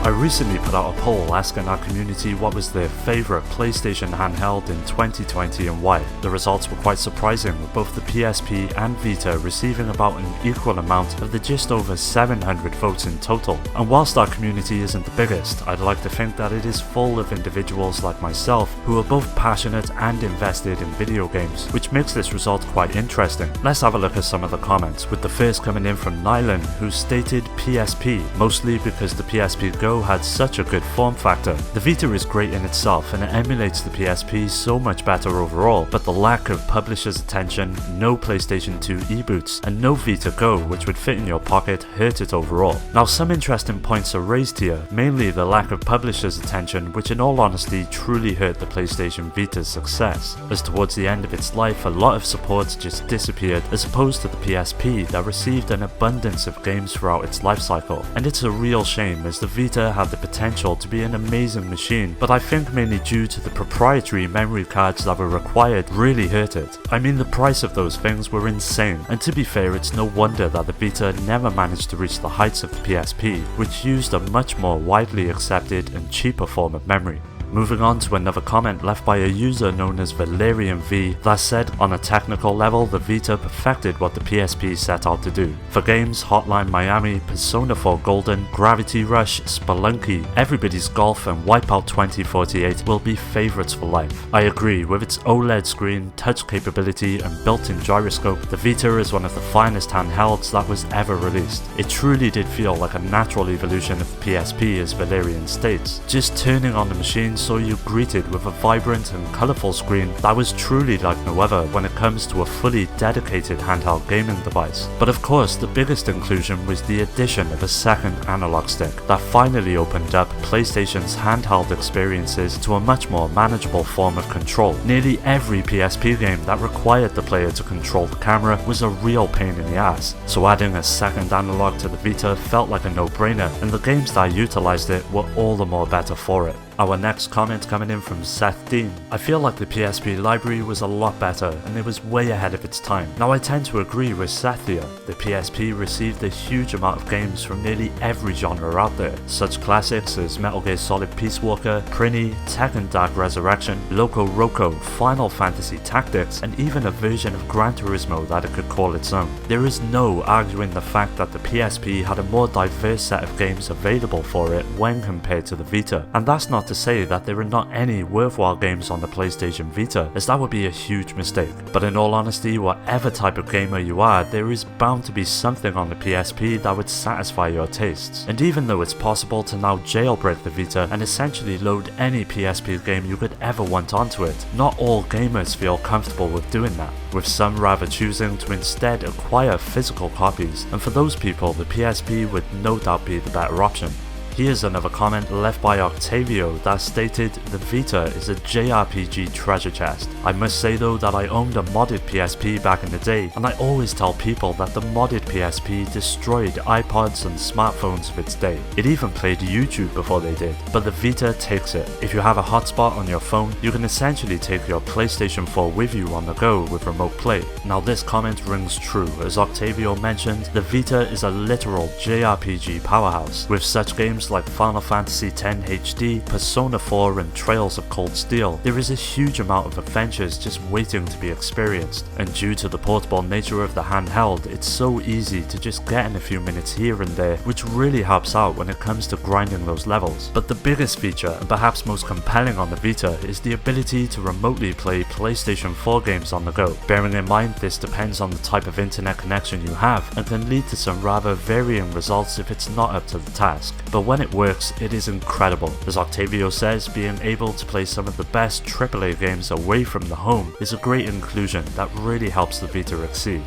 I recently put out a poll asking our community what was their favourite PlayStation handheld in 2020 and why. The results were quite surprising, with both the PSP and Vita receiving about an equal amount of the just over 700 votes in total. And whilst our community isn't the biggest, I'd like to think that it is full of individuals like myself who are both passionate and invested in video games, which makes this result quite interesting. Let's have a look at some of the comments, with the first coming in from Nylan, who stated PSP, mostly because the PSP Go had such a good form factor. The Vita is great in itself and it emulates the PSP so much better overall, but the lack of publisher's attention, no PlayStation 2 e-boots, and no Vita Go which would fit in your pocket hurt it overall. Now some interesting points are raised here, mainly the lack of publisher's attention, which in all honesty truly hurt the PlayStation Vita's success, as towards the end of its life a lot of support just disappeared, as opposed to the PSP that received an abundance of games throughout its life cycle. And it's a real shame, as the Vita had the potential to be an amazing machine, but I think mainly due to the proprietary memory cards that were required really hurt it. I mean, the price of those things were insane, and to be fair, it's no wonder that the Vita never managed to reach the heights of the PSP, which used a much more widely accepted and cheaper form of memory. Moving on to another comment left by a user known as Valerian V that said, on a technical level, the Vita perfected what the PSP set out to do. For games, Hotline Miami, Persona 4 Golden, Gravity Rush, Spelunky, Everybody's Golf and Wipeout 2048 will be favourites for life. I agree, with its OLED screen, touch capability and built-in gyroscope, the Vita is one of the finest handhelds that was ever released. It truly did feel like a natural evolution of the PSP, as Valerian states. Just turning on the machine saw you greeted with a vibrant and colourful screen that was truly like no other when it comes to a fully dedicated handheld gaming device. But of course, the biggest inclusion was the addition of a second analog stick that finally opened up PlayStation's handheld experiences to a much more manageable form of control. Nearly every PSP game that required the player to control the camera was a real pain in the ass, so adding a second analog to the Vita felt like a no-brainer, and the games that utilised it were all the more better for it. Our next comment coming in from Seth Dean. I feel like the PSP library was a lot better and it was way ahead of its time. Now I tend to agree with Seth here. The PSP received a huge amount of games from nearly every genre out there. Such classics as Metal Gear Solid Peace Walker, Prinny, Tekken Dark Resurrection, Loco Roco, Final Fantasy Tactics, and even a version of Gran Turismo that it could call its own. There is no arguing the fact that the PSP had a more diverse set of games available for it when compared to the Vita, and that's not to say that there are not any worthwhile games on the PlayStation Vita, as that would be a huge mistake. But in all honesty, whatever type of gamer you are, there is bound to be something on the PSP that would satisfy your tastes. And even though it's possible to now jailbreak the Vita and essentially load any PSP game you could ever want onto it, not all gamers feel comfortable with doing that, with some rather choosing to instead acquire physical copies, and for those people the PSP would no doubt be the better option. Here's another comment left by Octavio that stated, the Vita is a JRPG treasure chest. I must say though that I owned a modded PSP back in the day, and I always tell people that the modded PSP destroyed iPods and smartphones of its day. It even played YouTube before they did, but the Vita takes it. If you have a hotspot on your phone, you can essentially take your PlayStation 4 with you on the go with remote play. Now this comment rings true, as Octavio mentioned, the Vita is a literal JRPG powerhouse, with such games like Final Fantasy X HD, Persona 4 and Trails of Cold Steel. There is a huge amount of adventures just waiting to be experienced, and due to the portable nature of the handheld, it's so easy to just get in a few minutes here and there, which really helps out when it comes to grinding those levels. But the biggest feature, and perhaps most compelling on the Vita, is the ability to remotely play PlayStation 4 games on the go. Bearing in mind this depends on the type of internet connection you have, and can lead to some rather varying results if it's not up to the task. But when it works, it is incredible. As Octavio says, being able to play some of the best AAA games away from the home is a great inclusion that really helps the Vita exceed.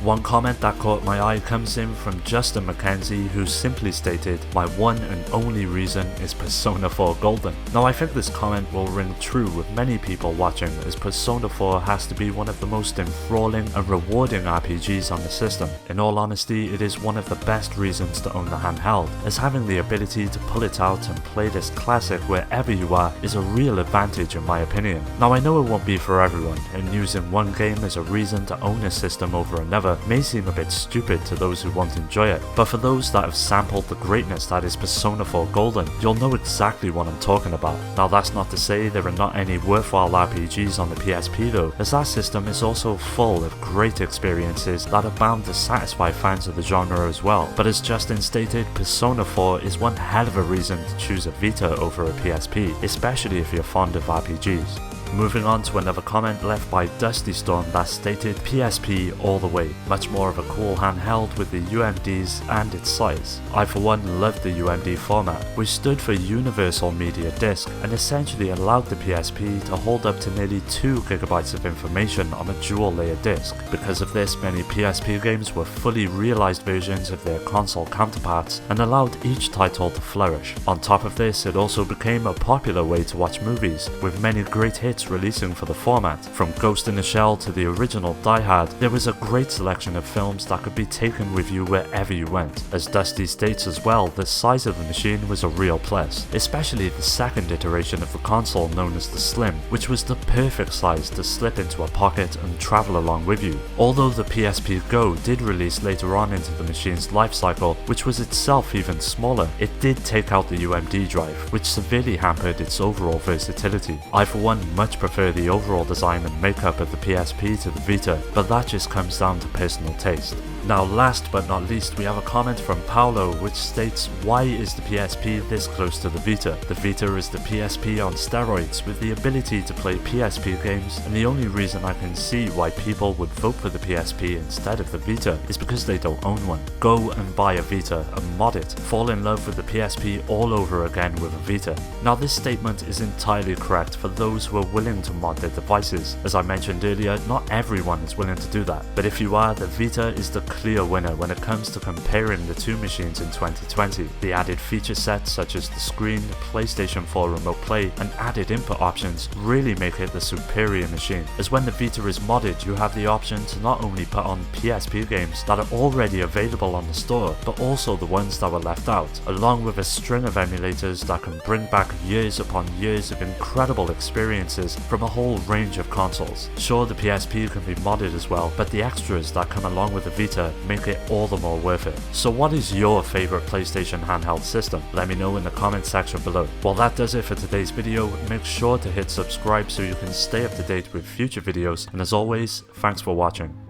One comment that caught my eye comes in from Justin McKenzie, who simply stated, my one and only reason is Persona 4 Golden. Now I think this comment will ring true with many people watching, as Persona 4 has to be one of the most enthralling and rewarding RPGs on the system. In all honesty, it is one of the best reasons to own the handheld, as having the ability to pull it out and play this classic wherever you are is a real advantage in my opinion. Now I know it won't be for everyone, and using one game as a reason to own a system over another cover may seem a bit stupid to those who won't enjoy it, but for those that have sampled the greatness that is Persona 4 Golden, you'll know exactly what I'm talking about. Now that's not to say there are not any worthwhile RPGs on the PSP though, as that system is also full of great experiences that are bound to satisfy fans of the genre as well. But as Justin stated, Persona 4 is one hell of a reason to choose a Vita over a PSP, especially if you're fond of RPGs. Moving on to another comment left by Dusty Storm that stated PSP all the way, much more of a cool handheld with the UMDs and its size. I for one loved the UMD format, which stood for Universal Media Disc and essentially allowed the PSP to hold up to nearly 2 GB of information on a dual layer disc. Because of this, many PSP games were fully realized versions of their console counterparts and allowed each title to flourish. On top of this, it also became a popular way to watch movies, with many great hits releasing for the format. From Ghost in the Shell to the original Die Hard, there was a great selection of films that could be taken with you wherever you went. As Dusty states as well, the size of the machine was a real plus, especially the second iteration of the console known as the Slim, which was the perfect size to slip into a pocket and travel along with you. Although the PSP Go did release later on into the machine's life cycle, which was itself even smaller, it did take out the UMD drive, which severely hampered its overall versatility. I for one much prefer the overall design and makeup of the PSP to the Vita, but that just comes down to personal taste. Now last but not least, we have a comment from Paolo which states, why is the PSP this close to the Vita? The Vita is the PSP on steroids with the ability to play PSP games, and the only reason I can see why people would vote for the PSP instead of the Vita is because they don't own one. Go and buy a Vita and mod it. Fall in love with the PSP all over again with a Vita. Now this statement is entirely correct for those who are willing to mod their devices. As I mentioned earlier, not everyone is willing to do that, but if you are, the Vita is the clear winner when it comes to comparing the two machines in 2020. The added feature sets such as the screen, PlayStation 4 Remote Play, and added input options really make it the superior machine, as when the Vita is modded you have the option to not only put on PSP games that are already available on the store, but also the ones that were left out, along with a string of emulators that can bring back years upon years of incredible experiences from a whole range of consoles. Sure, the PSP can be modded as well, but the extras that come along with the Vita make it all the more worth it. So what is your favourite PlayStation handheld system? Let me know in the comment section below. Well, that does it for today's video. Make sure to hit subscribe so you can stay up to date with future videos, and as always, thanks for watching.